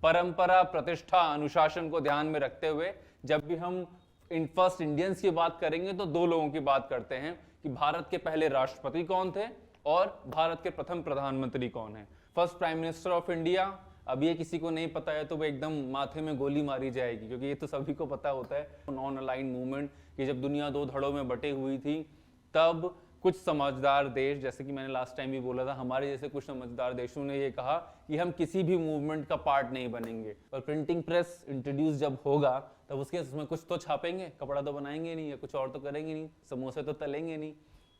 परंपरा, प्रतिष्ठा, अनुशासन को ध्यान में रखते हुए जब भी हम फर्स्ट इंडियंस की बात करेंगे तो दो लोगों की बात करते हैं कि भारत के पहले राष्ट्रपति कौन थे और भारत के प्रथम प्रधानमंत्री कौन है। First prime minister of India, अब ये किसी को नहीं पता है तो वो एकदम माथे में गोली मारी जाएगी, क्योंकि ये तो सभी को पता होता है। नॉन अलाइंड मूवमेंट कि जब दुनिया दो धड़ों में बटी हुई थी तब कुछ समझदार देश, जैसे कि मैंने लास्ट टाइम भी बोला था, हमारे जैसे कुछ समझदार देशों ने ये कहा कि हम किसी भी मूवमेंट का पार्ट नहीं बनेंगे। और प्रिंटिंग प्रेस इंट्रोड्यूस जब होगा तब उसमें कुछ तो छापेंगे, कपड़ा तो बनाएंगे नहीं या कुछ और तो करेंगे नहीं, समोसे तो तलेंगे नहीं।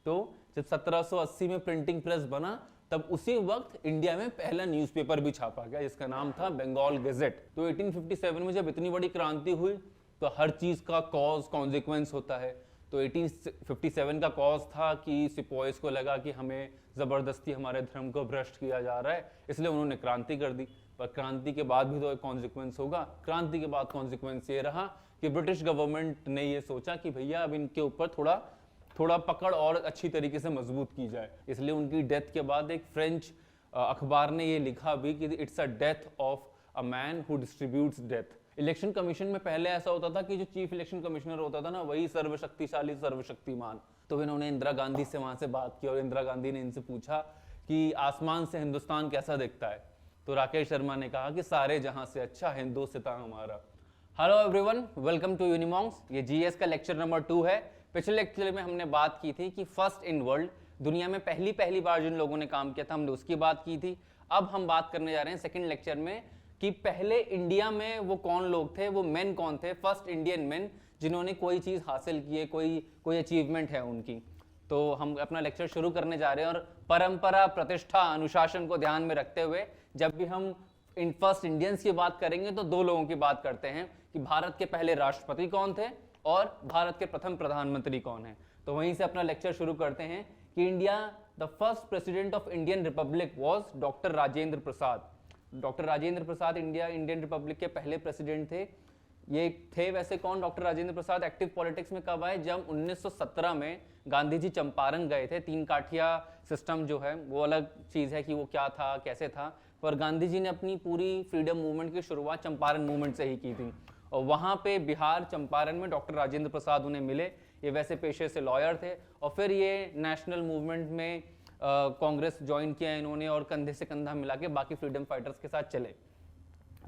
तो जब 1780 में प्रिंटिंग प्रेस बना तब उसी वक्त इंडिया में पहला न्यूज़पेपर भी छापा गया जिसका नाम था बंगाल गैजेट। तो 1857 में जब इतनी बड़ी क्रांति हुई तो हर चीज का कॉज कॉन्सिक्वेंस होता है। तो 1857 का कॉज था कि सिपॉइज को लगा कि हमें जबरदस्ती हमारे धर्म को भ्रष्ट किया जा रहा है, इसलिए उन्होंने क्रांति कर दी। पर क्रांति के बाद भी तो एक कॉन्सिक्वेंस होगा। क्रांति के बाद कॉन्सिक्वेंस ये रहा कि ब्रिटिश गवर्नमेंट ने ये सोचा कि भैया अब इनके ऊपर थोड़ा पकड़ और अच्छी तरीके से मजबूत की जाए। इसलिए उनकी डेथ के बाद एक फ्रेंच अखबार ने ये लिखा भी कि it's a death of a man who distributes death. Election commission में पहले ऐसा होता था कि जो चीफ इलेक्शन कमिश्नर होता था ना, वही सर्वशक्तिशाली सर्वशक्तिमान। तो इन्होंने इंदिरा गांधी से वहां से बात की और इंदिरा गांधी ने इनसे पूछा कि आसमान से हिंदुस्तान कैसा दिखता है। तो राकेश शर्मा ने कहा कि सारे जहां से अच्छा हिंदुस्तान हमारा। Hello everyone, welcome to Unimonks. ये जीएस का लेक्चर नंबर 2 है। पिछले लेक्चर में हमने बात की थी कि फर्स्ट इन वर्ल्ड, दुनिया में पहली बार जिन लोगों ने काम किया था हमने उसकी बात की थी। अब हम बात करने जा रहे हैं सेकंड लेक्चर में कि पहले इंडिया में वो कौन लोग थे, वो मेन कौन थे, फर्स्ट इंडियन मेन जिन्होंने कोई चीज हासिल की है, कोई अचीवमेंट है उनकी। तो हम अपना लेक्चर शुरू करने जा रहे हैं और परंपरा, प्रतिष्ठा, अनुशासन को ध्यान में रखते हुए जब भी हम फर्स्ट इंडियंस की बात करेंगे तो दो लोगों की बात करते हैं कि भारत के पहले राष्ट्रपति कौन थे और भारत के प्रथम प्रधानमंत्री कौन है। तो वहीं से अपना लेक्चर शुरू करते हैं कि the first president of Indian Republic was doctor Rajendra Prasad. Doctor Rajendra Prasad Indian Republic के पहले प्रेसिडेंट थे। ये थे वैसे कौन doctor Rajendra Prasad? Active politics में कब आए? जब 1917 में गांधी जी चंपारण गए थे। 3 काठिया सिस्टम जो है वो अलग चीज है कि वो क्या था, कैसे था, पर गांधी जी ने अपनी पूरी फ्रीडम मूवमेंट की शुरुआत चंपारण मूवमेंट से ही की थी। और वहां पे बिहार चंपारण में डॉक्टर राजेंद्र प्रसाद उन्हें मिले। ये वैसे पेशे से लॉयर थे और फिर ये नेशनल मूवमेंट में कांग्रेस ज्वाइन किया इन्होंने और कंधे से कंधा मिला के बाकी फ्रीडम फाइटर्स के साथ चले।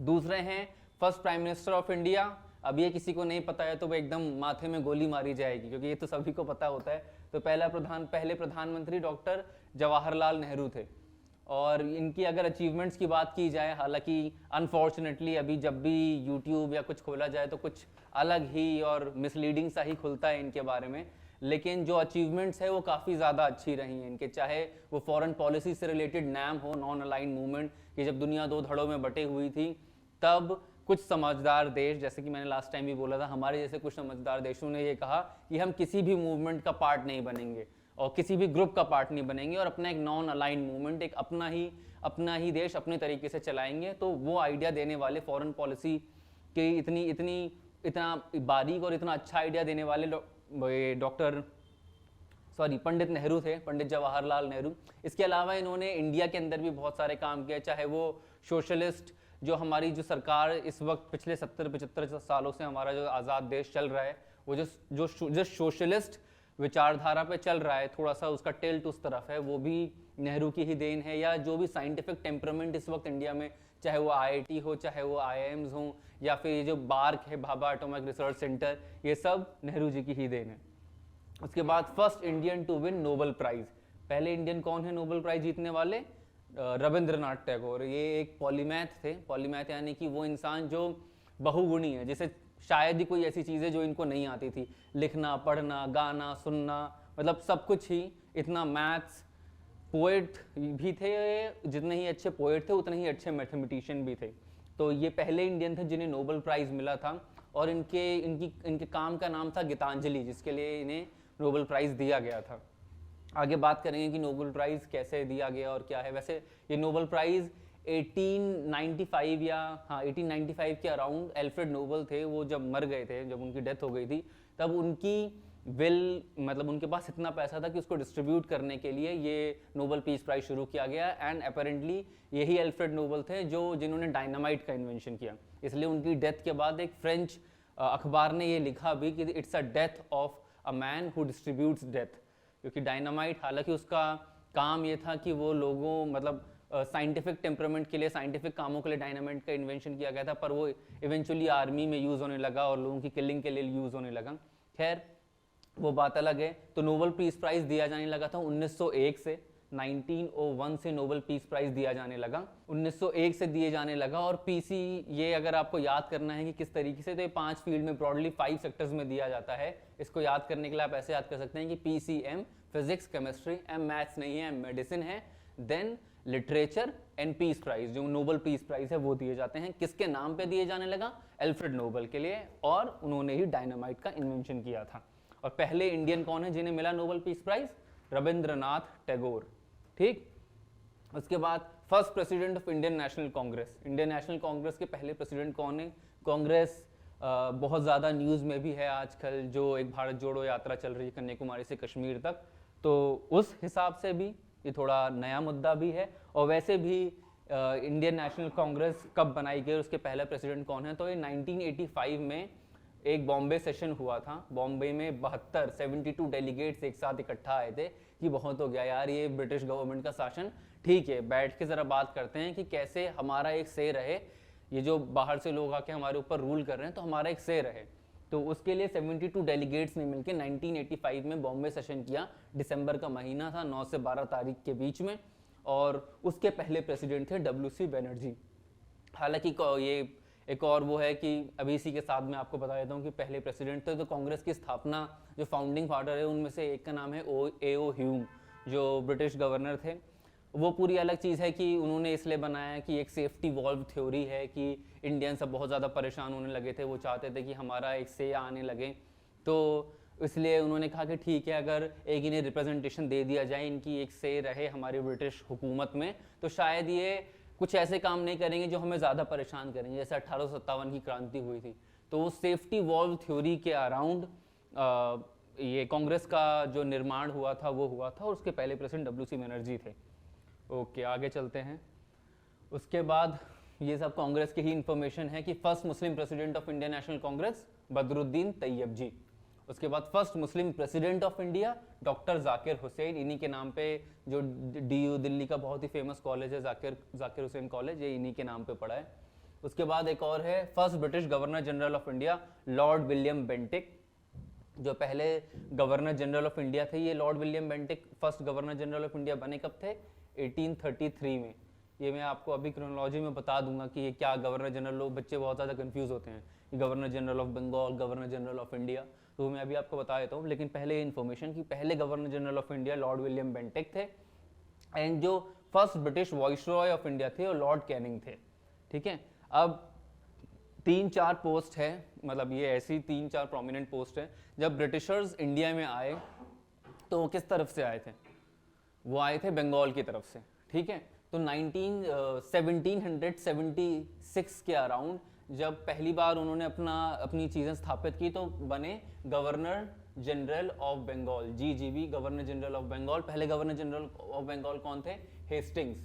दूसरे हैं first prime minister of India. अब ये किसी को नहीं पता है तो वो एकदम माथे में गोली मारी जाएगी, क्योंकि ये तो सभी को पता होता है। तो पहले प्रधानमंत्री डॉक्टर जवाहरलाल नेहरू थे। और इनकी अगर अचीवमेंट्स की बात की जाए, हालांकि अनफॉर्चुनेटली अभी जब भी यूट्यूब या कुछ खोला जाए तो कुछ अलग ही और मिसलीडिंग सा ही खुलता है इनके बारे में, लेकिन जो अचीवमेंट्स है वो काफ़ी ज़्यादा अच्छी रही हैं इनके। चाहे वो फॉरेन पॉलिसी से रिलेटेड नैम हो, नॉन अलाइंड मूवमेंट कि जब दुनिया दो धड़ों में बटी हुई थी तब कुछ समझदार देश, जैसे कि मैंने लास्ट टाइम भी बोला था, हमारे जैसे कुछ समझदार देशों ने ये कहा कि हम किसी भी मूवमेंट का पार्ट नहीं बनेंगे और किसी भी ग्रुप का पार्ट नहीं बनेंगे और अपना एक नॉन अलाइंड मूवमेंट, एक अपना ही देश अपने तरीके से चलाएंगे। तो वो आइडिया देने वाले, फॉरेन पॉलिसी के इतना बारीक और इतना अच्छा आइडिया देने वाले पंडित नेहरू थे, पंडित जवाहरलाल नेहरू। इसके अलावा इन्होंने इंडिया के अंदर भी बहुत सारे काम किए, चाहे वो सोशलिस्ट, जो हमारी जो सरकार इस वक्त पिछले 70-75 सालों से हमारा जो आज़ाद देश चल रहा है, वो जो सोशलिस्ट विचारधारा पे चल रहा है, थोड़ा सा उसका टिल्ट उस तरफ है, वो भी नेहरू की ही देन है। या जो भी साइंटिफिक टेम्परामेंट इस वक्त इंडिया में, चाहे वो IIT हो, चाहे वो IIMs हो, या फिर ये जो बार्क है, भाभा एटॉमिक रिसर्च सेंटर, ये सब नेहरू जी की ही देन है। उसके बाद first Indian to win Nobel prize. पहले इंडियन कौन है नोबेल प्राइज जीतने वाले? रविंद्रनाथ टैगोर। ये एक पॉलीमैथ थे। पॉलीमैथ यानी कि वो इंसान जो बहुगुणी है, जिसे शायद ही कोई ऐसी चीज़ है जो इनको नहीं आती थी, लिखना, पढ़ना, गाना, सुनना, मतलब सब कुछ ही। इतना मैथ्स, पोएट भी थे, जितने ही अच्छे पोएट थे उतने ही अच्छे मैथमेटिशियन भी थे। तो ये पहले इंडियन थे जिन्हें नोबेल प्राइज़ मिला था और इनके काम का नाम था गीतांजलि, जिसके लिए इन्हें नोबेल प्राइज़ दिया गया था। आगे बात करेंगे कि नोबेल प्राइज़ कैसे दिया गया और क्या है। वैसे ये नोबेल प्राइज़ 1895 के अराउंड एल्फ्रेड नोबेल थे, वो जब मर गए थे, जब उनकी डेथ हो गई थी, तब उनकी विल, मतलब उनके पास इतना पैसा था कि उसको डिस्ट्रीब्यूट करने के लिए ये नोबेल पीस प्राइज शुरू किया गया। एंड अपेरेंटली यही अल्फ्रेड नोबेल थे जिन्होंने डायनामाइट का इन्वेंशन किया। इसलिए उनकी डेथ के बाद एक फ्रेंच अखबार ने ये लिखा भी कि it's a death of a man who distributes death, क्योंकि डायनामाइट, हालांकि उसका काम ये था कि वो लोगों, मतलब साइंटिफिक टेम्परामेंट के लिए, साइंटिफिक कामों के लिए डायनामाइट का इन्वेंशन किया गया था, पर वो इवेंचुअली आर्मी में यूज़ होने लगा और लोगों की किलिंग के लिए यूज़ होने लगा। खैर वो बात अलग है। तो नोबेल पीस प्राइज दिया जाने लगा था 1901 से, 1901 से नोबेल पीस प्राइज दिया जाने लगा, 1901 से दिए जाने लगा। और पीसी, ये अगर आपको याद करना है कि किस तरीके से, तो ये 5 फील्ड में, ब्रॉडली 5 सेक्टर्स में दिया जाता है। इसको याद करने के लिए आप ऐसे याद कर सकते हैं कि PCM physics, chemistry, M maths नहीं है, एम मेडिसिन है, then literature and peace prize, जो नोबेल पीस प्राइज है वो दिए जाते हैं। किसके नाम पे दिए जाने लगा? अल्फ्रेड नोबेल के लिए, और उन्होंने ही डायनामाइट का इन्वेंशन किया था। और पहले इंडियन कौन है जिन्हें मिला Nobel peace prize? Rabindranath Tagore. ठीक, उसके बाद first president of Indian National Congress. Indian National Congress के पहले प्रेसिडेंट कौन है? कांग्रेस बहुत ज़्यादा न्यूज़ में भी है आजकल, जो एक भारत जोड़ो यात्रा चल रही है कन्याकुमारी से कश्मीर तक, तो उस हिसाब से भी ये थोड़ा नया मुद्दा भी है। और वैसे भी इंडियन नेशनल कांग्रेस कब बनाई गई, उसके पहला प्रेसिडेंट कौन है? तो ये 1985 में एक बॉम्बे सेशन हुआ था। बॉम्बे में 72 डेलीगेट्स एक साथ इकट्ठा आए थे कि बहुत हो गया यार ये ब्रिटिश गवर्नमेंट का शासन, ठीक है बैठ के ज़रा बात करते हैं कि कैसे हमारा एक से रहे, ये जो बाहर से लोग आके हमारे ऊपर रूल कर रहे हैं तो हमारा एक से रहे। तो उसके लिए 72 डेलीगेट्स ने मिलकर 1985 में बॉम्बे सेशन किया। दिसंबर का महीना था, 9 से 12 तारीख के बीच में, और उसके पहले प्रेसिडेंट थे WC बनर्जी। हालांकि ये एक और वो है कि अभी इसी के साथ मैं आपको बता देता हूँ कि पहले प्रेसिडेंट थे तो कांग्रेस की स्थापना, जो फाउंडिंग फादर है उनमें से एक का नाम है A.O. ह्यूम, जो ब्रिटिश गवर्नर थे। वो पूरी अलग चीज़ है कि उन्होंने इसलिए बनाया कि एक सेफ्टी वॉल्व थ्योरी है कि इंडियन सब बहुत ज़्यादा परेशान होने लगे थे, वो चाहते थे कि हमारा एक से आने लगे, तो इसलिए उन्होंने कहा कि ठीक है अगर एक इन्हें रिप्रेजेंटेशन दे दिया जाए, इनकी एक से रहे हमारी ब्रिटिश हुकूमत में, तो शायद ये कुछ ऐसे काम नहीं करेंगे जो हमें ज़्यादा परेशान करेंगे। जैसे 1857 की क्रांति हुई थी, तो वो सेफ्टी वॉल्व थ्योरी के अराउंड ये कांग्रेस का जो निर्माण हुआ था वो हुआ था, और उसके पहले प्रेसिडेंट WC बनर्जी थे। ओके, आगे चलते हैं। उसके बाद ये सब कांग्रेस की ही इंफॉर्मेशन है कि first Muslim president of Indian National Congress Badruddin Tyabji. उसके बाद first Muslim president of India doctor Zakir Hussain, इन्हीं के नाम पे जो DU दिल्ली का बहुत ही फेमस कॉलेज है जाकिर हुसैन कॉलेज, ये इन्हीं के नाम पे पड़ा है। उसके बाद एक और है first British governor general of India Lord William Bentinck, जो पहले गवर्नर जनरल ऑफ इंडिया थे। ये Lord William Bentinck first governor general of India बने कब थे? 1833 में। ये मैं आपको अभी क्रोनोलॉजी में बता दूंगा कि ये क्या गवर्नर जनरल, लोग बच्चे बहुत ज़्यादा कंफ्यूज होते हैं कि governor general of Bengal, governor general of India, तो मैं अभी आपको बता देता हूँ। लेकिन पहले इन्फॉर्मेशन कि पहले governor general of India Lord William Bentinck थे, एंड जो first British viceroy of India थे वो लॉर्ड कैनिंग थे। ठीक है, अब 3-4 पोस्ट है, मतलब ये ऐसी 3-4 प्रोमिनेंट पोस्ट है। जब ब्रिटिशर्स इंडिया में आए तो वो किस तरफ से आए थे? वो आए थे बंगाल की तरफ से। ठीक है, तो 1776 के अराउंड जब पहली बार उन्होंने अपनी चीज़ें स्थापित की तो बने governor general of Bengal, GGB, governor general of Bengal. पहले गवर्नर जनरल ऑफ बंगाल कौन थे? Hastings,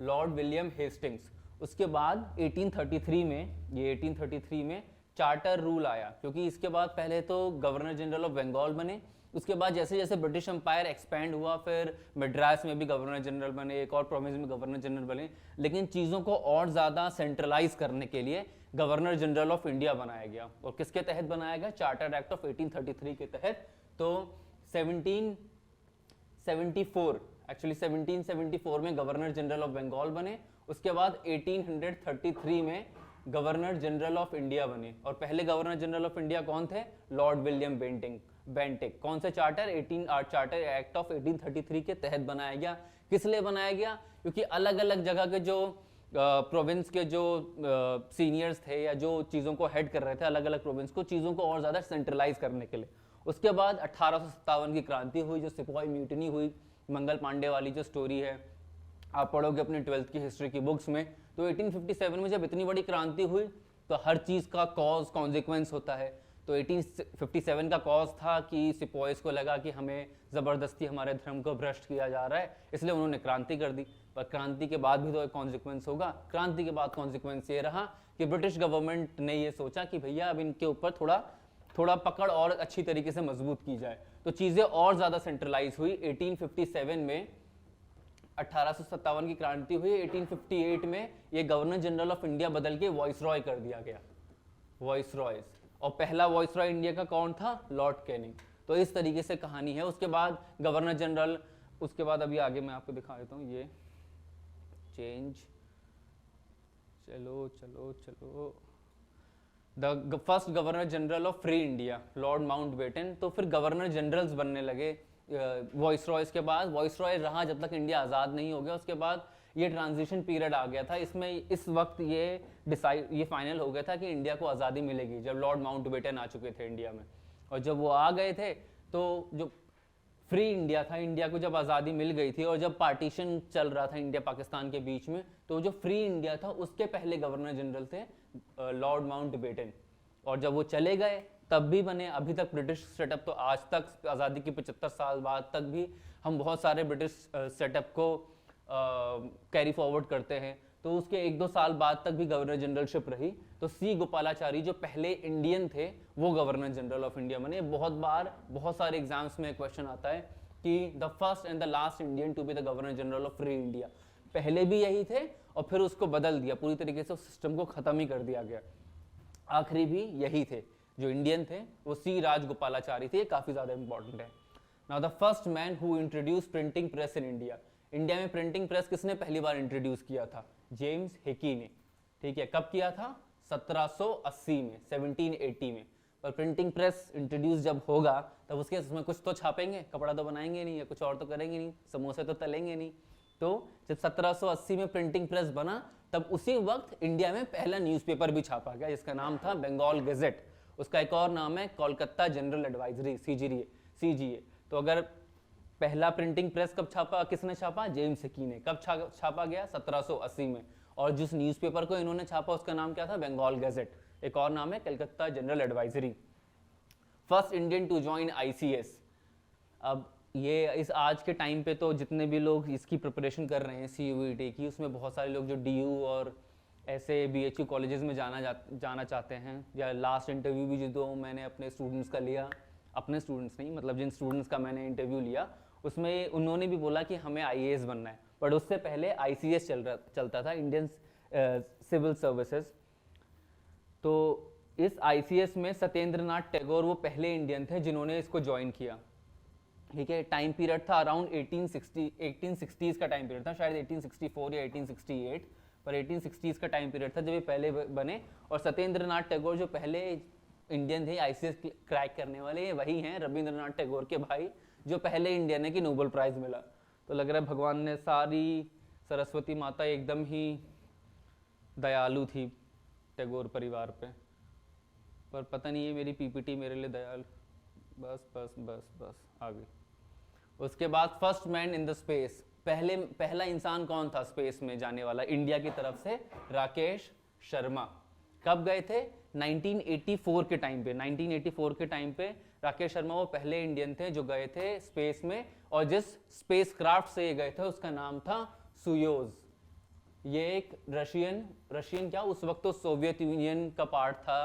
Lord William Hastings. उसके बाद 1833 में चार्टर रूल आया, क्योंकि इसके बाद पहले तो गवर्नर जनरल ऑफ बंगाल बने, उसके बाद जैसे जैसे ब्रिटिश एम्पायर एक्सपैंड हुआ फिर मद्रास में भी गवर्नर जनरल बने, एक और प्रोविंस में गवर्नर जनरल बने, लेकिन चीज़ों को और ज़्यादा सेंट्रलाइज करने के लिए गवर्नर जनरल ऑफ इंडिया बनाया गया। और किसके तहत बनाया गया? चार्टर एक्ट ऑफ 1833 के तहत। तो 1774 में गवर्नर जनरल ऑफ बंगाल बने। उसके बाद 1833 में गवर्नर जनरल ऑफ इंडिया बने, और पहले गवर्नर जनरल ऑफ इंडिया कौन थे? Lord William Bentinck. कौन से चार्टर? चार्टर एक्ट ऑफ 1833 के तहत बनाया गया। किस लिए बनाया गया? क्योंकि अलग अलग जगह के जो प्रोविंस के जो सीनियर्स थे या जो चीज़ों को हेड कर रहे थे, अलग अलग प्रोविंस को, चीज़ों को और ज़्यादा सेंट्रलाइज करने के लिए। उसके बाद 1857 की क्रांति हुई, जो सिपाही म्यूटिनी हुई, मंगल पांडे वाली जो स्टोरी है आप पढ़ोगे अपनी 12th की हिस्ट्री की बुक्स में। तो 1857 में जब इतनी बड़ी क्रांति हुई तो हर चीज़ का कॉज कॉन्सिक्वेंस होता है। तो 1857 का कॉज था कि सिपॉइस को लगा कि हमें ज़बरदस्ती हमारे धर्म को भ्रष्ट किया जा रहा है, इसलिए उन्होंने क्रांति कर दी। पर क्रांति के बाद भी तो एक कॉन्सिक्वेंस होगा। क्रांति के बाद कॉन्सिक्वेंस ये रहा कि ब्रिटिश गवर्नमेंट ने ये सोचा कि भैया अब इनके ऊपर थोड़ा पकड़ और अच्छी तरीके से मजबूत की जाए, तो चीज़ें और ज़्यादा सेंट्रलाइज हुई। 1857 में 1857 की क्रांति हुई, 1858 में ये गवर्नर जनरल ऑफ इंडिया बदल के वॉइसरॉय कर दिया गया, वॉइसरॉयज। और पहला वॉइसरॉय इंडिया का कौन था? Lord Canning. तो इस तरीके से कहानी है। उसके बाद गवर्नर जनरल, उसके बाद अभी आगे मैं आपको दिखा देता हूँ ये चेंज। चलो चलो चलो, the first governor general of free India Lord Mountbatten. तो फिर गवर्नर जनरल्स बनने लगे वॉइसरॉयज के बाद। वॉइसरॉय रहा जब तक इंडिया आज़ाद नहीं हो गया। उसके बाद ये ट्रांजिशन पीरियड आ गया था। इसमें इस वक्त ये फाइनल हो गया था कि इंडिया को आज़ादी मिलेगी जब लॉर्ड माउंटबेटन आ चुके थे इंडिया में। और जब वो आ गए थे तो जो फ्री इंडिया था, इंडिया को जब आज़ादी मिल गई थी और जब पार्टीशन चल रहा था इंडिया पाकिस्तान के बीच में, तो जो फ्री इंडिया था उसके पहले गवर्नर जनरल थे लॉर्ड माउंटबेटन। और जब वो चले गए तब भी बने। अभी तक ब्रिटिश सेटअप, तो आज तक आज़ादी के 75 साल बाद तक भी हम बहुत सारे ब्रिटिश सेटअप को कैरी फॉरवर्ड करते हैं। तो उसके 1-2 साल बाद तक भी गवर्नर जनरलशिप रही। तो सी गोपालाचारी जो पहले इंडियन थे वो गवर्नर जनरल ऑफ इंडिया बने। बहुत सारे एग्जाम्स में क्वेश्चन आता है कि the first and the last Indian to be the governor general of free India. पहले भी यही थे और फिर उसको बदल दिया, पूरी तरीके से उस सिस्टम को खत्म ही कर दिया गया। आखिरी भी यही थे जो इंडियन थे, वो सी राजगोपालाचारी थे। काफ़ी ज़्यादा इंपॉर्टेंट है। Now the first man who introduce printing press in India. India में प्रिंटिंग प्रेस किसने पहली बार इंट्रोड्यूस किया था? जेम्स हिकी ने। ठीक है, कब किया था? 1780 में, 1780 में। पर प्रिंटिंग प्रेस इंट्रोड्यूस जब होगा तब उसमें कुछ तो छापेंगे, कपड़ा तो बनाएंगे नहीं या कुछ और तो करेंगे नहीं, समोसे तो तलेंगे नहीं। तो जब 1780 में प्रिंटिंग प्रेस बना तब उसी वक्त इंडिया में पहला न्यूज़पेपर भी छापा गया जिसका नाम था बंगाल गैजेट। उसका एक और नाम है कोलकाता जनरल एडवाइजरी, CGA। तो अगर पहला प्रिंटिंग प्रेस कब छापा, किसने छापा? जेम्स हिकी ने। कब छापा गया? 1780 में। और जिस न्यूज़पेपर को इन्होंने छापा उसका नाम क्या था? बंगाल गैजेट। एक और नाम है Calcutta general advisory. First Indian to join ICS। अब ये इस आज के टाइम पे तो जितने भी लोग इसकी प्रिपरेशन कर रहे हैं CUET की, उसमें बहुत सारे लोग जो DU और ऐसे BHU कॉलेजेस में जाना चाहते हैं, या लास्ट इंटरव्यू भी जो मैंने अपने स्टूडेंट्स का लिया, अपने स्टूडेंट्स नहीं, मतलब जिन स्टूडेंट्स का मैंने इंटरव्यू लिया उसमें उन्होंने भी बोला कि हमें IAS बनना है। बट उससे पहले ICS चलता था, इंडियन सिविल सर्विसेज। तो इस ICS में सत्येंद्र नाथ टैगोर वो पहले इंडियन थे जिन्होंने इसको ज्वाइन किया। ठीक है, टाइम पीरियड था अराउंड 1860s का टाइम पीरियड था, शायद 1864 या 1868, पर 1860s का टाइम पीरियड था जब ये पहले बने। और सत्येंद्र नाथ टैगोर जो पहले इंडियन थे ICS क्रैक करने वाले, वही हैं रविंद्रनाथ टैगोर के भाई, जो पहले इंडियन है कि नोबेल प्राइज मिला। तो लग रहा है भगवान ने सारी, सरस्वती माता एकदम ही दयालु थी टैगोर परिवार पे। पर पता नहीं है मेरी PPT मेरे लिए दयालु, बस आ गई। उसके बाद first man in the space. पहला इंसान कौन था स्पेस में जाने वाला इंडिया की तरफ से? राकेश शर्मा। कब गए थे? 1984 के टाइम पे। 1984 के टाइम पे राकेश शर्मा वो पहले इंडियन थे जो गए थे स्पेस में। और जिस स्पेस क्राफ्ट से ये गए थे उसका नाम था सुयोज। ये एक रशियन क्या, उस वक्त तो सोवियत यूनियन का पार्ट था,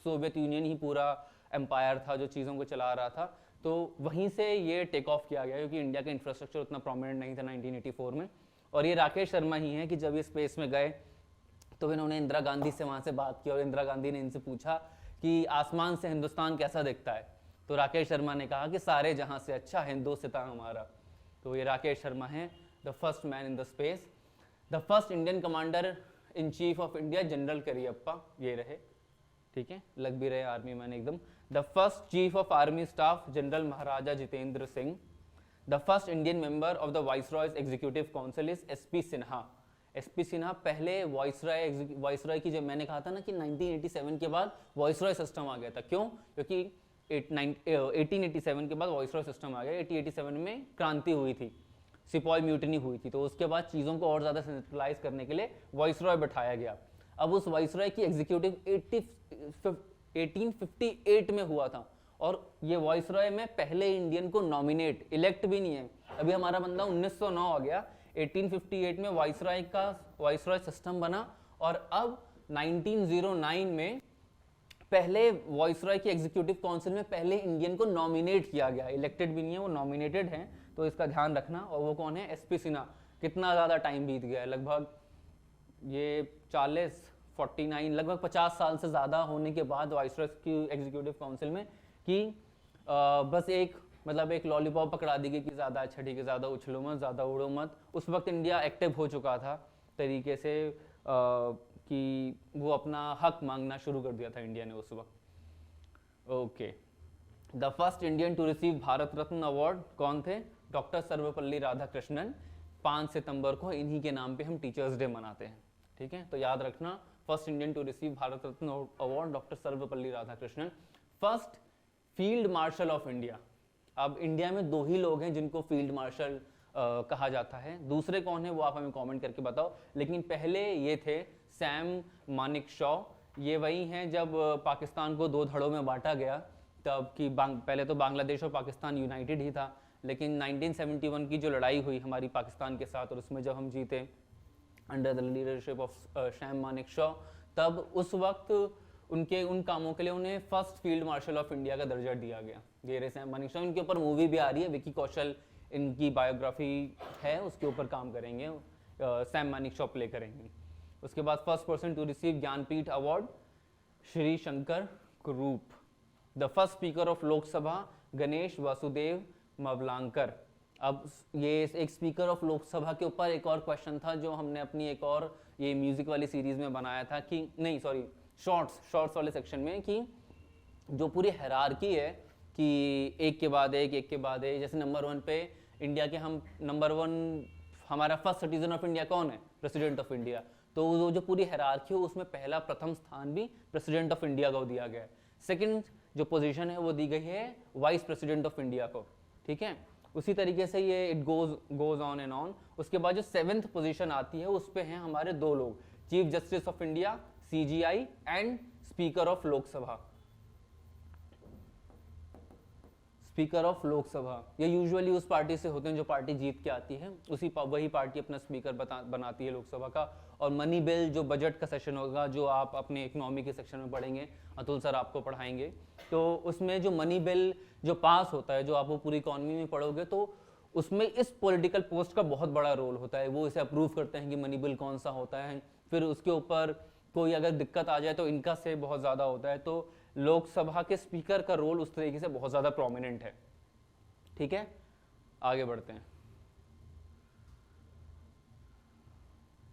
सोवियत यूनियन ही पूरा एम्पायर था जो चीज़ों को चला रहा था। तो वहीं से ये टेक ऑफ किया गया क्योंकि इंडिया का इंफ्रास्ट्रक्चर उतना प्रोमिनेंट नहीं था 1984 में। और ये राकेश शर्मा ही हैं कि जब ये स्पेस में गए तो इन्होंने इंदिरा गांधी से वहाँ से बात की और इंदिरा गांधी ने इनसे पूछा कि आसमान से हिंदुस्तान कैसा दिखता है। तो राकेश शर्मा ने कहा कि सारे जहाँ से अच्छा हिंदुस्तान हमारा। तो ये राकेश शर्मा हैं, the first man in the space. The first Indian commander in chief of India general Cariappa, ये रहे। ठीक है, लग भी रहे आर्मी मैन एकदम। The first chief of army staff general Maharaja Jitendra Singh. The first Indian member of the viceroys executive council is SP Sinha. SP Sinha पहले viceroy की, जब मैंने कहा था ना कि 1987 के बाद वाइसरॉय सिस्टम आ गया था। क्यों? क्योंकि 1887 के बाद वाइसरॉय सिस्टम आ गया। 1887 में क्रांति हुई थी, सिपॉय म्यूटनी हुई थी, तो उसके बाद चीज़ों को और ज़्यादा सेंट्रलाइज करने के लिए वाइसरॉय बैठाया गया। अब उस वाइसरॉय की एग्जीक्यूटिव 1858 में हुआ था। और ये वाइसरॉय में पहले इंडियन को नॉमिनेट, इलेक्ट भी नहीं है। अभी हमारा बंदा 1909 आ गया, 1858 में वाइसरॉय सिस्टम बना, और अब 1909 में पहले वाइसरॉय की एग्जीक्यूटिव काउंसिल में पहले इंडियन को नॉमिनेट किया गया, इलेक्टेड भी नहीं है, वो नॉमिनेटेड हैं, तो इसका ध्यान रखना। और वो कौन है? एसपी सिन्हा। कितना ज़्यादा टाइम बीत गया है, लगभग ये 49 लगभग 50 साल से ज़्यादा होने के बाद वाइसरॉय की एग्जीक्यूटिव काउंसिल में कि बस एक मतलब एक लॉलीपॉप पकड़ा दी गई कि ज़्यादा अच्छा ठीक है, ज़्यादा उछलो मत, ज़्यादा उड़ो मत। उस वक्त इंडिया एक्टिव हो चुका था तरीके से कि वो अपना हक मांगना शुरू कर दिया था इंडिया ने उस वक्त। Okay, the first Indian to receive Bharat Ratna award कौन थे? डॉक्टर सर्वपल्ली राधाकृष्णन। 5 सितंबर को इन्हीं के नाम पे हम टीचर्स डे मनाते हैं, ठीक है? तो याद रखना, first Indian to receive Bharat Ratna award doctor Sarvepalli Radhakrishnan. First field marshal of India. अब इंडिया में 2 ही लोग हैं जिनको फील्ड मार्शल कहा जाता है, दूसरे कौन है वो आप हमें कमेंट करके बताओ। लेकिन पहले ये थे सैम मानेकशॉ। ये वही हैं जब पाकिस्तान को 2 धड़ों में बांटा गया, तब की पहले तो बांग्लादेश और पाकिस्तान यूनाइटेड ही था, लेकिन 1971 की जो लड़ाई हुई हमारी पाकिस्तान के साथ, और उसमें जब हम जीते under the leadership of Sam Manekshaw, तब उस वक्त उनके उन कामों के लिए उन्हें first field marshal of India का दर्जा दिया गया। ये रहे सैम मानेकशॉ। इनके ऊपर मूवी भी आ रही है, विकी कौशल इनकी बायोग्राफी है, उसके ऊपर काम करेंगे, सैम मानेकशॉ प्ले करेंगे। उसके बाद first person to receive Jnanpith award Shri Shankar Kurup. The first speaker of Lok Sabha Ganesh Vasudev Mavalankar. अब ये एक स्पीकर ऑफ लोकसभा के ऊपर एक और क्वेश्चन था जो हमने अपनी एक और ये म्यूजिक वाली सीरीज में बनाया था कि नहीं सॉरी शॉर्ट्स वाले सेक्शन में, कि जो पूरी हायरार्की है कि एक के बाद एक, जैसे नंबर 1 पे इंडिया के हम नंबर 1 हमारा फर्स्ट सिटीजन ऑफ इंडिया कौन है? President of India. तो वो जो पूरी हायरार्की है उसमें पहला प्रथम स्थान भी प्रेसिडेंट ऑफ इंडिया को दिया गया है। सेकंड जो पोजीशन है वो दी गई है वाइस प्रेसिडेंट ऑफ इंडिया को, ठीक है? उसी तरीके से ये it goes on and on. उसके बाद जो 7th पोजीशन आती है उस पे हैं हमारे 2 लोग, chief justice of India CGI and speaker of Lok Sabha. Speaker of Lok Sabha ये यूजुअली उस पार्टी से होते हैं जो पार्टी जीत के आती है, वही पार्टी अपना स्पीकर बनाती है लोकसभा का। और मनी बिल जो बजट का सेशन होगा, जो आप अपने इकोनॉमी के सेक्शन में पढ़ेंगे, अतुल सर आपको पढ़ाएंगे, तो उसमें जो मनी बिल जो पास होता है, जो आप वो पूरी इकोनॉमी में पढ़ोगे, तो उसमें इस पॉलिटिकल पोस्ट का बहुत बड़ा रोल होता है। वो इसे अप्रूव करते हैं कि मनी बिल कौन सा होता है, फिर उसके ऊपर कोई अगर दिक्कत आ जाए तो इनका से बहुत ज़्यादा होता है। तो लोकसभा के स्पीकर का रोल उस तरीके से बहुत ज़्यादा प्रोमिनेंट है, ठीक है? आगे बढ़ते हैं।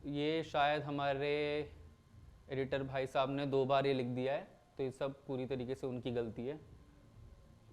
ये शायद हमारे एडिटर भाई साहब ने 2 बार ये लिख दिया है, तो ये सब पूरी तरीके से उनकी गलती है।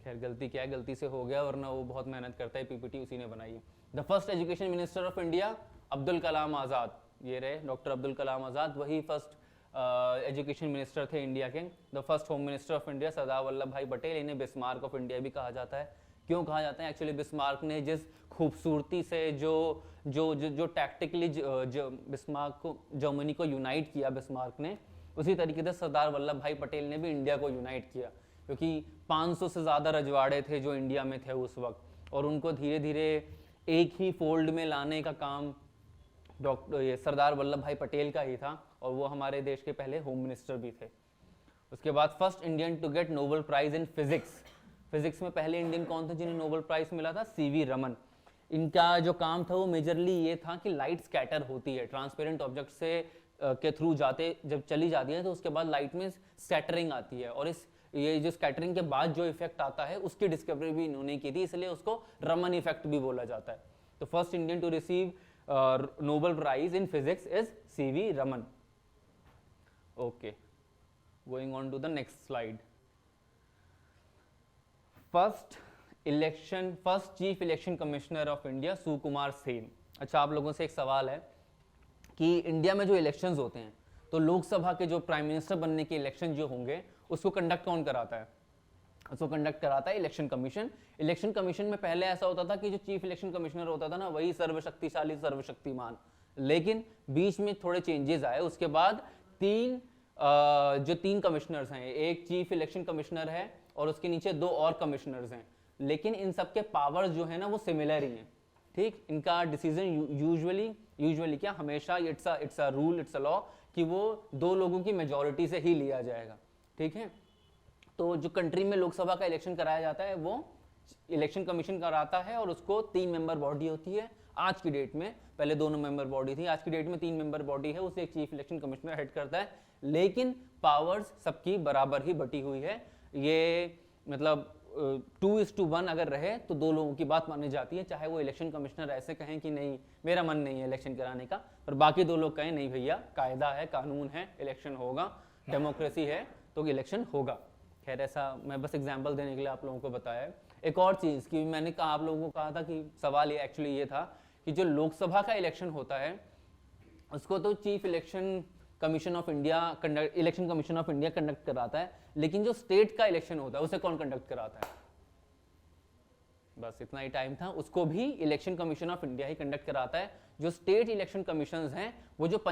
खैर गलती क्या है, गलती से हो गया, वरना वो बहुत मेहनत करता है, PPT उसी ने बनाई है। The first education minister of India Abdul Kalam Azad. ये रहे डॉक्टर अब्दुल कलाम आज़ाद, वही फर्स्ट एजुकेशन मिनिस्टर थे इंडिया के। The first home minister of India Sardar Vallabhbhai Patel. इन्हें बिस्मार्क ऑफ इंडिया भी कहा जाता है। क्यों कहा जाता है? एक्चुअली बिस्मार्क ने जिस खूबसूरती से जो टैक्टिकली बिस्मार्क को जर्मनी को यूनाइट किया बिस्मार्क ने, उसी तरीके से सरदार वल्लभ भाई पटेल ने भी इंडिया को यूनाइट किया, क्योंकि 500 से ज़्यादा रजवाड़े थे जो इंडिया में थे उस वक्त, और उनको धीरे धीरे एक ही फोल्ड में लाने का काम डॉक्टर सरदार वल्लभ भाई पटेल का ही था, और वो हमारे देश के पहले होम मिनिस्टर भी थे। उसके बाद first Indian to get Nobel prize in physics. Physics में पहले इंडियन कौन थे जिन्हें नोबेल प्राइज मिला था? CV रमन। इनका जो काम था वो मेजरली ये था कि लाइट स्कैटर होती है ट्रांसपेरेंट ऑब्जेक्ट से के थ्रू जब चली जाती है तो उसके बाद लाइट में स्कैटरिंग आती है, और ये जो स्कैटरिंग के बाद जो इफेक्ट आता है उसकी डिस्कवरी भी इन्होंने की थी, इसलिए उसको रमन इफेक्ट भी बोला जाता है। तो first Indian to receive Nobel prize in physics is CV Raman. Okay, going on to the next slide. First chief election commissioner of India Sukumar Sen. अच्छा, आप लोगों से एक सवाल है कि इंडिया में जो इलेक्शंस होते हैं, तो लोकसभा के जो प्राइम मिनिस्टर बनने के इलेक्शन जो होंगे उसको कंडक्ट कौन कराता है? उसको कंडक्ट कराता है इलेक्शन कमीशन। इलेक्शन कमीशन में पहले ऐसा होता था कि जो चीफ इलेक्शन कमिश्नर होता था ना, वही सर्वशक्तिशाली सर्वशक्तिमान, लेकिन बीच में थोड़े चेंजेस आए। उसके बाद 3 जो 3 कमिश्नर्स हैं, एक चीफ इलेक्शन कमिश्नर है और उसके नीचे 2 और कमिश्नर्स हैं, लेकिन इन सबके पावर्स जो है ना वो सिमिलर ही हैं। ठीक, इनका डिसीजन यूजुअली क्या, हमेशा it's a rule, it's a law कि वो 2 लोगों की मेजॉरिटी से ही लिया जाएगा। ठीक है, तो जो कंट्री में लोकसभा का इलेक्शन कराया जाता है वो इलेक्शन कमीशन कराता है और उसको 3 मेंबर बॉडी होती है आज की डेट में। पहले 2 मेंबर बॉडी थी, आज की डेट में 3 मेंबर बॉडी है, उसे एक चीफ इलेक्शन कमिश्नर हेड करता है, लेकिन पावर्स सबकी बराबर ही बटी हुई है। ये मतलब 2:1 अगर रहे तो 2 लोगों की बात मानी जाती है, चाहे वो इलेक्शन कमिश्नर ऐसे कहें कि नहीं मेरा मन नहीं है इलेक्शन कराने का, और बाकी 2 लोग कहें नहीं भैया कायदा है, कानून है, इलेक्शन होगा, डेमोक्रेसी है तो इलेक्शन होगा। खैर ऐसा मैं बस एग्जाम्पल देने के लिए आप लोगों को बताया है। एक और चीज़ कि मैंने कहा, आप लोगों को कहा था कि सवाल ये एक्चुअली ये था कि जो लोकसभा का इलेक्शन होता है उसको तो chief election commission of India conduct कराता है, लेकिन जो स्टेट का इलेक्शन होता है उसे कौन कंडक्ट कराता है? बस इतना ही टाइम था, उसको भी election commission of India he conduct कराता है। जो स्टेट इलेक्शन कमीशंस हैं वो जो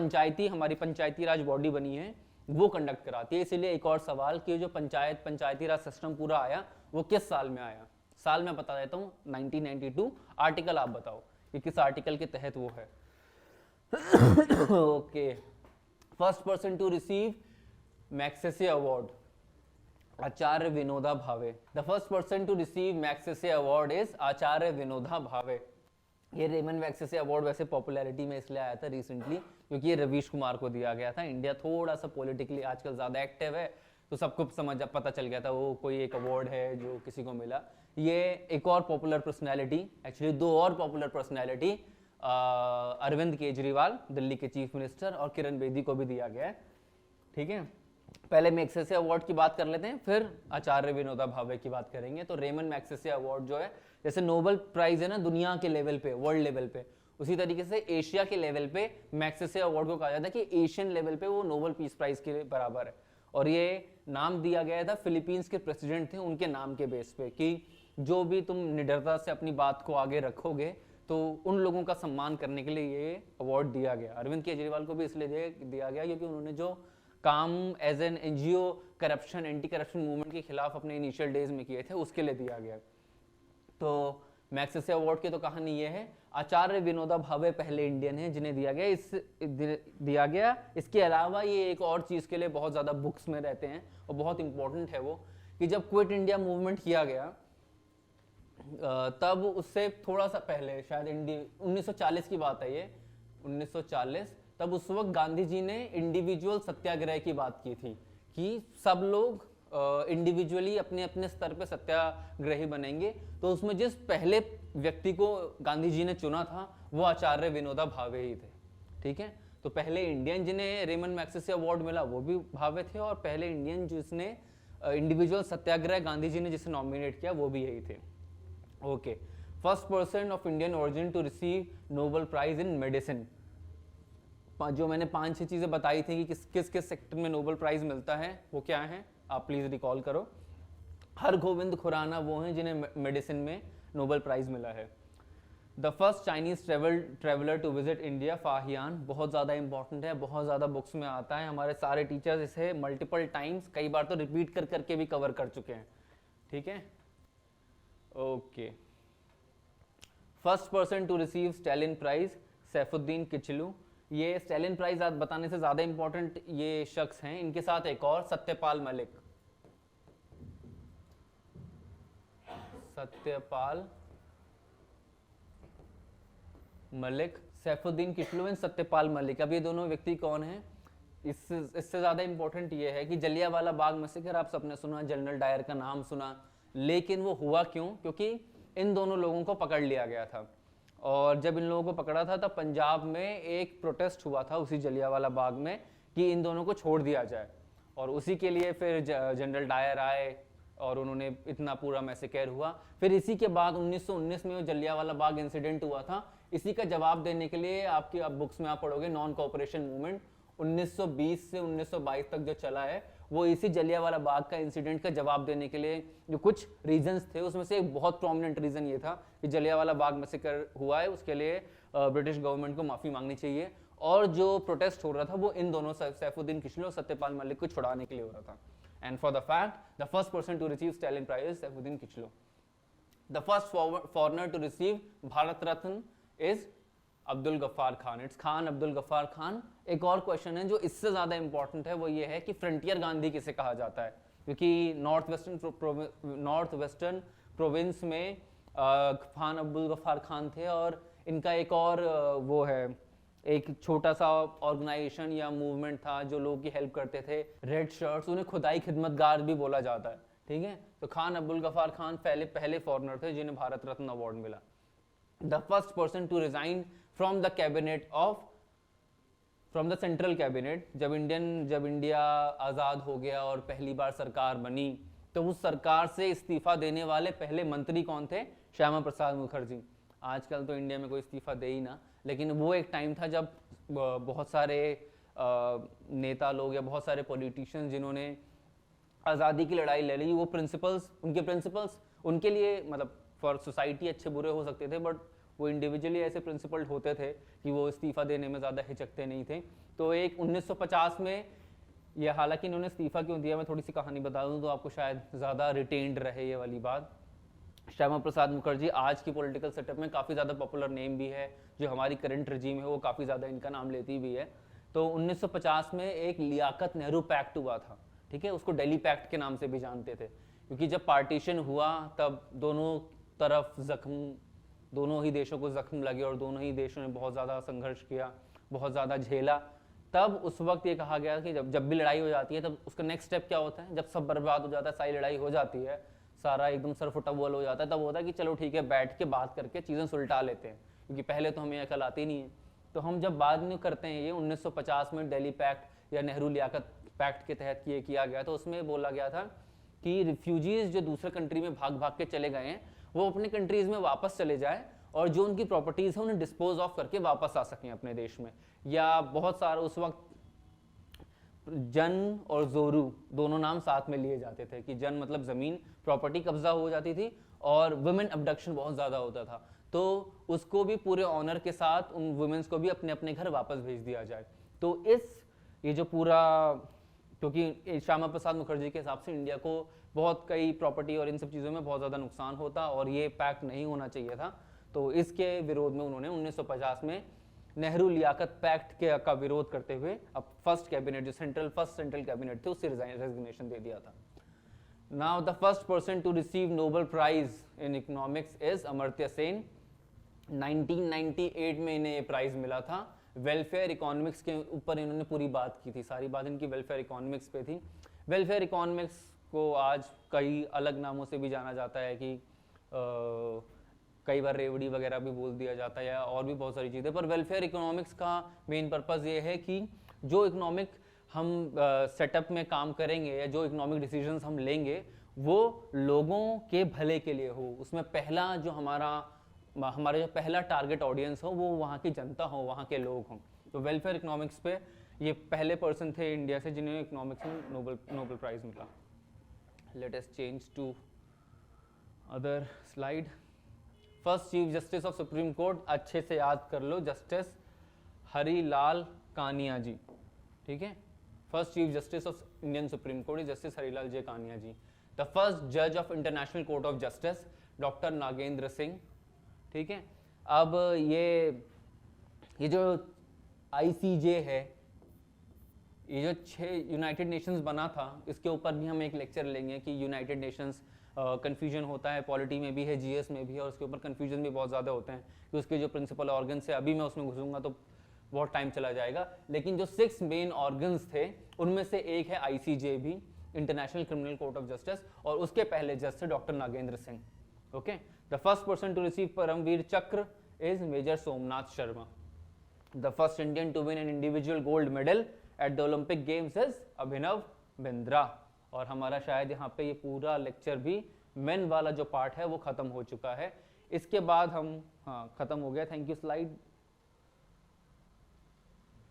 हमारी पंचायती राज बॉडी बनी है वो कंडक्ट कराती है। इसीलिए एक और सवाल कि जो पंचायती राज सिस्टम पूरा आया वो किस साल में आया? साल में बता देता हूँ, 1992। आर्टिकल आप बताओ कि किस आर्टिकल के तहत वो है। Okay, first person to receive Magsaysay award, Acharya Vinoba Bhave. The first person to receive Magsaysay award is Acharya Vinoba Bhave. ये रेमन मैग्सेसे अवार्ड वैसे पॉपुलैरिटी में इसलिए आया था रिसेंटली क्योंकि ये रवीश कुमार को दिया गया था। इंडिया थोड़ा सा पॉलिटिकली आजकल ज्यादा एक्टिव है तो सबको पता चल गया था वो कोई एक अवार्ड है जो किसी को मिला। ये एक और पॉपुलर पर्सनैलिटी, एक्चुअली 2 और पॉपुलर पर्सनैलिटी, अरविंद केजरीवाल दिल्ली के चीफ मिनिस्टर और किरण बेदी को भी दिया गया है। ठीक है, पहले मैग्सेसे अवार्ड की बात कर लेते हैं, फिर आचार्य विनोबा भावे की बात करेंगे। तो रेमन मैग्सेसे अवार्ड जो है, जैसे नोबेल प्राइज है ना दुनिया के लेवल पे, वर्ल्ड लेवल पे, उसी तरीके से एशिया के लेवल पे मैग्सेसे अवार्ड को कहा जाता है कि एशियन लेवल पे वो नोबेल पीस प्राइज के बराबर है। और ये नाम दिया गया था फिलीपींस के प्रेसिडेंट थे उनके नाम के बेस पे कि जो भी तुम निडरता से अपनी बात को आगे रखोगे तो उन लोगों का सम्मान करने के लिए ये अवार्ड दिया गया। अरविंद केजरीवाल को भी इसलिए दिया गया क्योंकि उन्होंने जो काम as an NGO corruption, anti corruption movement के खिलाफ अपने इनिशियल डेज में किए थे उसके लिए दिया गया। तो मैग्सेसे अवार्ड की तो कहानी ये है। आचार्य विनोबा भावे पहले इंडियन है जिन्हें दिया गया। इसके अलावा ये एक और चीज के लिए बहुत ज्यादा बुक्स में रहते हैं और बहुत इंपॉर्टेंट है वो कि जब क्विट इंडिया मूवमेंट किया गया तब उससे थोड़ा सा पहले, शायद 1940 की बात है ये, 1940, तब उस वक्त गांधी जी ने इंडिविजुअल सत्याग्रह की बात की थी कि सब लोग इंडिविजुअली अपने अपने स्तर पे सत्याग्रही बनेंगे। तो उसमें जिस पहले व्यक्ति को गांधी जी ने चुना था वो आचार्य विनोबा भावे ही थे। ठीक है, तो पहले इंडियन जिन्हें रेमन मैग्सेसे अवार्ड मिला वो भी भावे थे और पहले इंडियन जिसने इंडिविजुअल सत्याग्रह गांधी जी ने जिसे नॉमिनेट किया वो भी यही थे। Okay, first person of Indian origin to receive Nobel prize in medicine. जो मैंने 5-6 चीजें बताई थी कि किस किस सेक्टर में नोबेल प्राइज मिलता है वो क्या है, आप प्लीज रिकॉल करो। हरगोविंद खुराना वो हैं जिन्हें मेडिसिन में नोबेल प्राइज मिला है। The first Chinese traveller to visit India, Fahien, बहुत ज़्यादा इंपॉर्टेंट है, बहुत ज़्यादा बुक्स में आता है, हमारे सारे टीचर्स इसे मल्टीपल टाइम्स, कई बार तो रिपीट कर करके भी कवर कर चुके हैं। ठीक है, okay. First person to receive Stalin prize, Saifuddin Kitchlew. ये स्टैलिन प्राइज आज बताने से ज्यादा इंपॉर्टेंट ये शख्स हैं। इनके साथ एक और सत्यपाल मलिक, सैफुद्दीन किचलू एंड सत्यपाल मलिक। अब ये दोनों व्यक्ति कौन हैं? इससे ज्यादा इंपॉर्टेंट ये है कि जलियांवाला बाग मैसेकर आप सबने सुना, जनरल डायर का नाम सुना, लेकिन वो हुआ क्यों? क्योंकि इन दोनों लोगों को पकड़ लिया गया था और जब इन लोगों को पकड़ा था तब पंजाब में एक प्रोटेस्ट हुआ था उसी जलियांवाला बाग में कि इन दोनों को छोड़ दिया जाए, और उसी के लिए फिर जनरल डायर आए और उन्होंने इतना पूरा मैसेकर हुआ। फिर इसी के बाद 1919 में वो जलियांवाला बाग इंसिडेंट हुआ था, इसी का जवाब देने के लिए आपकी अब बुक्स में आप पढ़ोगे नॉन कोऑपरेशन मूवमेंट 1920 से 1922 तक जो चला है वो इसी जलियांवाला बाग का इंसिडेंट का जवाब देने के लिए जो कुछ रीजंस थे उसमें से एक बहुत प्रोमिनेंट रीजन ये था कि जलियांवाला बाग मैसेकर हुआ है, उसके लिए ब्रिटिश गवर्नमेंट को माफी मांगनी चाहिए और जो प्रोटेस्ट हो रहा था वो इन दोनों सैफुद्दीन किचलू और सत्यपाल मलिक को छुड़ाने के लिए हो रहा था। And for the fact the first person to receive Stalin prize Saifuddin Kitchlew. The first foreigner to receive Bharat Ratna is Abdul Ghaffar Khan. It's Khan Abdul Ghaffar Khan. एक और क्वेश्चन है जो इससे ज्यादा इंपॉर्टेंट है, वो ये है कि फ्रंटियर गांधी किसे कहा जाता है, क्योंकि नॉर्थ वेस्टर्न प्रोविंस में खान अब्दुल गफ्फार खान थे, और इनका एक और वो है, एक छोटा सा ऑर्गेनाइजेशन या मूवमेंट था जो लोगों की हेल्प करते थे, रेड शर्ट्स, उन्हें खुदाई खिदमतगार भी बोला जाता है, ठीक है। तो खान अब्दुल गफ्फार खान पहले फॉरेनर थे जिन्हें भारत रत्न अवार्ड मिला। The first person to resign from the cabinet from the central cabinet, जब इंडिया आज़ाद हो गया और पहली बार सरकार बनी, तो उस सरकार से इस्तीफा देने वाले पहले मंत्री कौन थे? श्यामा प्रसाद मुखर्जी। आजकल तो इंडिया में कोई इस्तीफा दे ही ना, लेकिन वो एक टाइम था जब बहुत सारे नेता लोग या बहुत सारे पॉलिटिशियंस जिन्होंने आज़ादी की लड़ाई ले ली, वो उनके प्रिंसिपल्स उनके लिए, मतलब फॉर सोसाइटी अच्छे बुरे हो सकते थे, बट वो इंडिविजुअली ऐसे प्रिंसिपल्ड होते थे कि वो इस्तीफा देने में ज़्यादा हिचकते नहीं थे। तो एक 1950 में, ये हालांकि इन्होंने इस्तीफा क्यों दिया मैं थोड़ी सी कहानी बता दूं तो आपको शायद ज़्यादा रिटेन्ड रहे ये वाली बात। श्यामा प्रसाद मुखर्जी आज की पॉलिटिकल सेटअप में काफ़ी ज़्यादा पॉपुलर नेम भी है, जो हमारी करंट रजीम है वो काफ़ी ज़्यादा इनका नाम लेती भी है। तो 1950 में एक लियाकत नेहरू पैक्ट हुआ था, ठीक है, उसको दिल्ली पैक्ट के नाम से भी जानते थे, क्योंकि जब पार्टीशन हुआ तब दोनों ही देशों को जख्म लगे और दोनों ही देशों ने बहुत ज़्यादा संघर्ष किया, बहुत ज़्यादा झेला। तब उस वक्त ये कहा गया कि जब भी लड़ाई हो जाती है तब उसका नेक्स्ट स्टेप क्या होता है, जब सब बर्बाद हो जाता है, सारी लड़ाई हो जाती है, सारा एकदम सरफुटबल हो जाता है, तब होता है कि चलो ठीक है, बैठ के बात करके चीज़ें सुलटा लेते हैं, क्योंकि पहले तो हमें अकल आती नहीं है। तो हम जब बाद में करते हैं, ये 1950 में दिल्ली पैक्ट या नेहरू लियाकत पैक्ट के तहत ये किया गया, तो उसमें बोला गया था कि रिफ्यूजीज जो दूसरे कंट्री में भाग भाग के चले गए हैं वो अपने कंट्रीज में वापस चले जाए, और जो उनकी प्रॉपर्टीज है उन्हें डिस्पोज ऑफ करके वापस आ सकें अपने देश में। या बहुत सारा उस वक्त जन और जोरू दोनों नाम साथ में लिए जाते थे, कि जन मतलब जमीन, प्रॉपर्टी कब्जा हो जाती थी, और वुमेन अबडक्शन बहुत ज्यादा होता था, तो उसको भी पूरे ऑनर के साथ उन वुमेन्स को भी अपने अपने घर वापस भेज दिया जाए। तो ये जो पूरा, क्योंकि श्यामा प्रसाद मुखर्जी के हिसाब से इंडिया को बहुत कई प्रॉपर्टी और इन सब चीज़ों में बहुत ज़्यादा नुकसान होता और ये पैक्ट नहीं होना चाहिए था, तो इसके विरोध में उन्होंने 1950 में नेहरू लियाकत पैक्ट का विरोध करते हुए अब फर्स्ट कैबिनेट, जो फर्स्ट सेंट्रल कैबिनेट थे, उससे रेजिग्नेशन दे दिया था। Now the first person to receive Nobel prize in economics is Amartya Sen. 1998 में इन्हें ये प्राइज मिला था। वेलफेयर इकोनॉमिक्स के ऊपर इन्होंने पूरी बात की थी, सारी बात इनकी वेलफेयर इकोनॉमिक्स पे थी। वेलफेयर इकोनॉमिक्स को आज कई अलग नामों से भी जाना जाता है, कि कई बार रेवड़ी वगैरह भी बोल दिया जाता है, या और भी बहुत सारी चीज़ें, पर वेलफेयर इकोनॉमिक्स का मेन पर्पज़ ये है कि जो इकोनॉमिक हम सेटअप में काम करेंगे या जो इकोनॉमिक डिसीजंस हम लेंगे वो लोगों के भले के लिए हो। उसमें पहला जो हमारा जो पहला टारगेट ऑडियंस हो वो वहाँ की जनता हो, वहाँ के लोग हों। तो वेलफेयर इकोनॉमिक्स पे ये पहले पर्सन थे इंडिया से जिन्हें इकोनॉमिक्स में नोबेल प्राइज मिला। Let us change to other slide. First chief justice of supreme court, अच्छे से याद कर लो, जस्टिस हरिलाल कानिया जी, ठीक है। First chief justice of Indian supreme court is justice Harilal J Kania ji. The first जज of international court of justice doctor Nagendra Singh, ठीक है। अब ये जो ICJ है, ये जो 6 यूनाइटेड नेशंस बना था, इसके ऊपर भी हम एक लेक्चर लेंगे कि यूनाइटेड नेशंस कन्फ्यूजन होता है, पॉलिटी में भी है, GS में भी है, और उसके ऊपर कन्फ्यूजन भी बहुत ज़्यादा होते हैं कि उसके जो प्रिंसिपल ऑर्गन्स है, अभी मैं उसमें घुसूंगा तो बहुत टाइम चला जाएगा, लेकिन जो 6 मेन ऑर्गन्स थे उनमें से एक है ICJ भी, international criminal court of justice, और उसके पहले जज थे doctor Nagendra Singh, okay. The first person to receive Param Vir Chakra is major Somnath Sharma. The first Indian to win an individual gold medal at the Olympic games is Abhinav Bindra. और हमारा शायद यहाँ पे ये पूरा लेक्चर भी मेन वाला जो पार्ट है वो खत्म हो चुका है। इसके बाद हम, हाँ खत्म हो गया, थैंक यू स्लाइड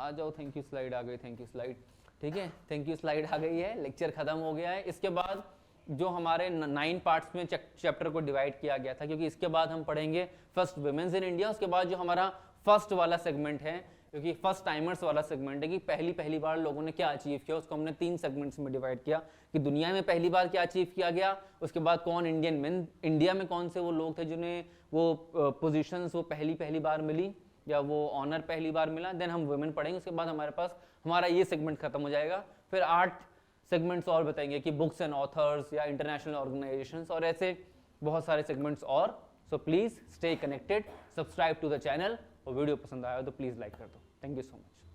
आ जाओ, थैंक यू स्लाइड आ गई, थैंक यू स्लाइड, ठीक है, थैंक यू स्लाइड आ गई है, लेक्चर खत्म हो गया है। इसके बाद जो हमारे 9 पार्ट्स में चैप्टर को डिवाइड किया गया था, क्योंकि इसके बाद हम पढ़ेंगे फर्स्ट वुमेन्स इन इंडिया, उसके बाद जो हमारा फर्स्ट वाला सेगमेंट है क्योंकि फर्स्ट टाइमर्स वाला सेगमेंट है कि पहली बार लोगों ने क्या अचीव किया, उसको हमने 3 सेगमेंट्स में डिवाइड किया कि दुनिया में पहली बार क्या अचीव किया गया, उसके बाद कौन इंडिया में कौन से वो लोग थे जिन्हें वो पोजीशंस वो पहली बार मिली या वो ऑनर पहली बार मिला, देन हम वुमेन पढ़ेंगे, उसके बाद हमारे पास हमारा ये सेगमेंट खत्म हो जाएगा। फिर 8 सेगमेंट्स और बताएंगे कि बुक्स एंड ऑथर्स या इंटरनेशनल ऑर्गेनाइजेशंस और ऐसे बहुत सारे सेगमेंट्स और। So please stay connected, subscribe to the channel, और वीडियो पसंद आया तो प्लीज लाइक कर दो। Thank you so much.